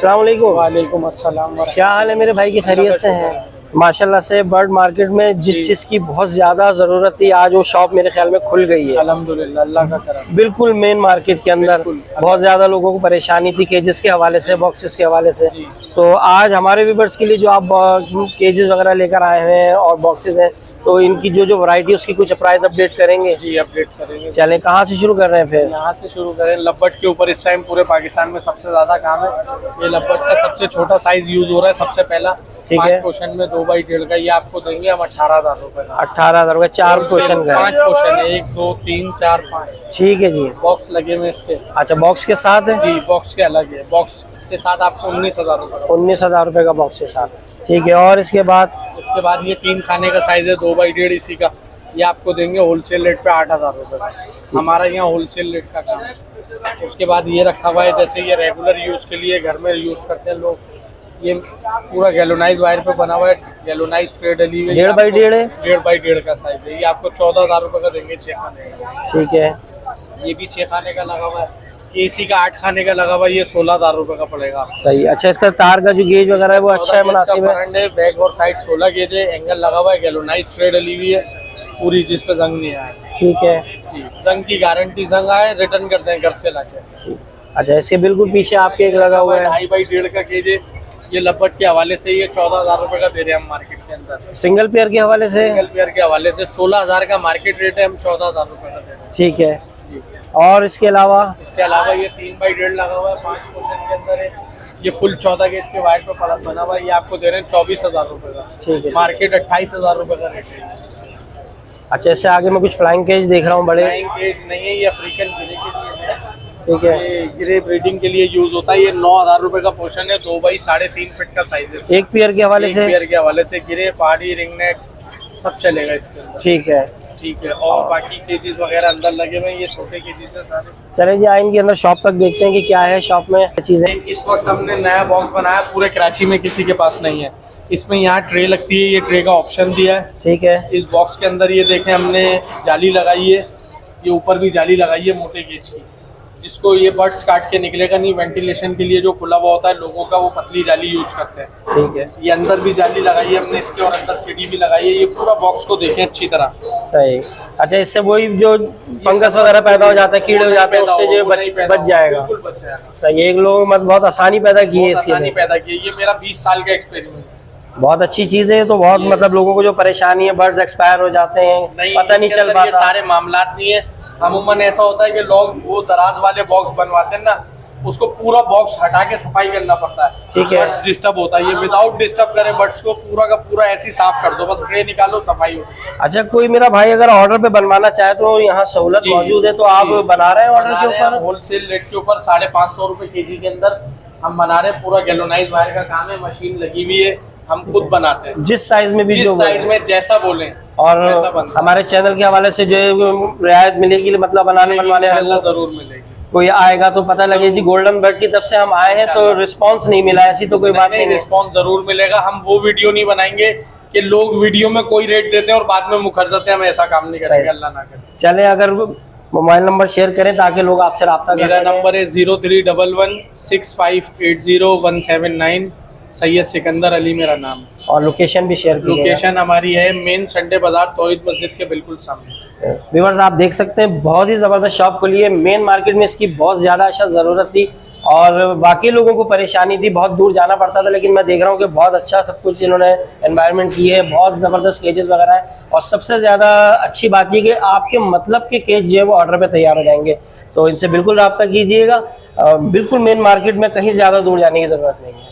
अस्सलाम वालेकुम। वालेकुम अस्सलाम। क्या हाल है मेरे भाई की, खैरियत से हैं? माशाल्लाह से बर्ड मार्केट में जिस चीज़ की बहुत ज़्यादा ज़रूरत थी आज वो शॉप मेरे ख्याल में खुल गई है। अल्हम्दुलिल्लाह, अल्लाह का करम। बिल्कुल मेन मार्केट के अंदर बहुत ज़्यादा लोगों को परेशानी थी केजेस के हवाले से, बॉक्सेस के हवाले से। तो आज हमारे व्यूअर्स के लिए जो आप केजेस वगैरह लेकर आए हैं और बॉक्सेस हैं, तो इनकी जो वैरायटी उसकी कुछ प्राइस अपडेट करेंगे। जी अपडेट करेंगे। चलें कहाँ से शुरू कर रहे हैं फिर? यहाँ से शुरू करें। लब्बट के ऊपर इस टाइम पूरे पाकिस्तान में सबसे ज्यादा काम है। ये लब्बट का सबसे छोटा साइज यूज हो रहा है सबसे पहला। ठीक 5 है। पोर्शन में 2x1.5 का ये आपको देंगे हम 18,000 रुपए का। 18,000 का 4 पोर्शन का 5 पोर्शन है, 1 2 3 4 5। ठीक है जी। बॉक्स लगे हुए इसके। अच्छा बॉक्स के साथ है? जी बॉक्स के अलग है। बॉक्स के साथ आपको 19,000 रुपए। 19,000 रुपये का बॉक्स के साथ। ठीक है। और इसके बाद ये 3 खाने का साइज है 2x1.5 इसी का। ये आपको देंगे होलसेल रेट पे 8,000 रुपए का। हमारा यहाँ होलसेल रेट का काम है। उसके बाद ये रखा हुआ है, जैसे ये रेगुलर यूज के लिए घर में यूज करते हैं लोग। ये पूरा गैलोनाइज वायर पे बना हुआ है। गैलोनाइज ट्रे डली हुई है। 1.5 का साइज है। ये आपको 14,000 रुपए का देंगे 6 खाने का। ठीक है। ये भी 6 खाने का लगा हुआ है। एसी का 8 खाने का लगा हुआ है। ये 16,000 रुपए का पड़ेगा। सही। अच्छा इसका तार का जो गेज वगैरह है वो अच्छा है, मुनासिब है? बैक और साइड 16 गेज है। एंगल लगा हुआ है। गैलोनाइज ट्रे डली हुई है पूरी, जिस पे जंग नहीं आया। ठीक है जी जंग की गारंटी, जंग आए रिटर्न करते हैं घर से लाके। अच्छा इसके बिल्कुल पीछे आपके एक लगा हुआ है 2.5x1.5 का केज है। ये लब्बट के हवाले से ये 14,000 रुपए का दे रहे हैं हम मार्केट के अंदर। सिंगल पेयर के हवाले से? सिंगल पेयर के हवाले से 16,000 का मार्केट रेट है, हम 14,000 रुपए का दे रहे हैं। ठीक है। जी। और इसके अलावा ये 3x1.5 लगा हुआ है 5 पोर्शन के अंदर है। ये फुल 14 गेज के वायर पे पलट बना हुआ है। ये आपको दे रहे हैं 24,000 रुपए का। ठीक है। मार्केट 28,000 रुपए का रेट है। अच्छा इससे आगे मैं कुछ फ्लाइंग केज देख रहा हूँ बड़े। फ्लाइंग केज नहीं है, ये अफ्रीकन गिरे के लिए है। ठीक है। ये गिरे ब्रीडिंग के लिए यूज होता है। ये 9,000 रुपए का पोर्शन है। 2x3.5 फीट का साइज है। एक पेयर के हवाले से? पेयर के हवाले से गिरे, पहाड़ी, रिंगनेक सब चलेगा इसके अंदर। ठीक है। ठीक है। और बाकी केजेस वगैरह अंदर लगे हुए हैं। ये छोटे केजेस हैं सारे। चले जी आएंगे अंदर शॉप तक, देखते हैं कि क्या है शॉप में चीजें। इस वक्त हमने नया बॉक्स बनाया, पूरे कराची में किसी के पास नहीं है। इसमें यहाँ ट्रे लगती है, ये ट्रे का ऑप्शन दिया है। ठीक है। इस बॉक्स के अंदर ये देखें हमने जाली लगाई है। ये ऊपर भी जाली लगाई है मोटे गेज की, जिसको ये बर्ड्स काट के निकलेगा नहीं। वेंटिलेशन के लिए जो खुला हुआ होता है लोगों का, वो पतली जाली यूज करते हैं। ठीक है। ये अंदर भी जाली लगाई है हमने इसके, और अंदर सीढ़ी भी लगाई है। ये पूरा बॉक्स को देखें अच्छी तरह। सही। अच्छा इससे वही जो फंगस वगैरह पैदा हो जाता है, कीड़े हो जाते हैं, उससे जो बच जाएगा। बिल्कुल बच जाएगा। सही। एक लोग मतलब बहुत आसानी पैदा की है इसके लिए। पैदा की है। ये मेरा 20 साल का एक्सपेरिमेंट। बहुत अच्छी चीज है। तो बहुत मतलब लोगों को जो परेशानी है, बर्ड्स एक्सपायर हो जाते हैं, पता नहीं चल पाता। ये सारे मामलात नहीं है। अमूमन ऐसा होता है कि लोग वो दराज वाले बॉक्स बनवाते हैं ना, उसको पूरा बॉक्स हटा के सफाई करना पड़ता है। ठीक है। बर्ड्स डिस्टर्ब होता है। ये विदाउट डिस्टर्ब करे बर्ड्स को पूरा का पूरा ऐसे ही साफ कर दो, बस ट्रे निकालो, सफाई हो। अच्छा कोई मेरा भाई अगर ऑर्डर पे बनवाना चाहे तो यहाँ सहूलत मौजूद है, तो आप बना रहे हैं ऑर्डर के ऊपर? होलसेल रेट के ऊपर 550 रुपए केजी के अंदर हम बना रहे हैं। पूरा गैलोनाइज वायर का काम है, मशीन लगी हुई है, हम खुद बनाते हैं। जिस साइज में भी, जिस साइज में जैसा बोलें। और हमारे चैनल के हवाले से जो रियायत मिलेगी, मतलब बनवाने जरूर मिलेगी। कोई आएगा तो पता लगे जी गोल्डन बर्ड की तरफ से हम आए हैं, तो रिस्पांस नहीं मिला, ऐसी तो कोई बात नहीं। रिस्पांस जरूर मिलेगा। हम वो वीडियो नहीं बनाएंगे कि लोग वीडियो में कोई रेट देते हैं और बाद में मुखर जाते हैं। हम ऐसा काम नहीं करेंगे, अल्लाह ना करे। चले अगर मोबाइल नंबर शेयर करें ताकि लोग आपसे राब्ता कर सकें। मेरा नंबर है 031165801791। सैयद सिकंदर अली मेरा नाम। और लोकेशन भी शेयर की। लोकेशन हमारी है मेन संडे बाजार, तौहीद मस्जिद के बिल्कुल सामने। व्यूअर्स आप देख सकते हैं बहुत ही ज़बरदस्त शॉप खुली है मेन मार्केट में। इसकी बहुत ज़्यादा ज़रूरत थी और वाकई लोगों को परेशानी थी, बहुत दूर जाना पड़ता था। लेकिन मैं देख रहा हूँ कि बहुत अच्छा सब कुछ इन्होंने एनवायरनमेंट की है, बहुत ज़बरदस्त केजेस वगैरह हैं। और सबसे ज़्यादा अच्छी बात ये कि आपके मतलब के केज जो है वो ऑर्डर पे तैयार हो जाएंगे। तो इनसे बिल्कुल रब्ता कीजिएगा। बिल्कुल मेन मार्केट में, कहीं ज़्यादा दूर जाने की ज़रूरत नहीं है।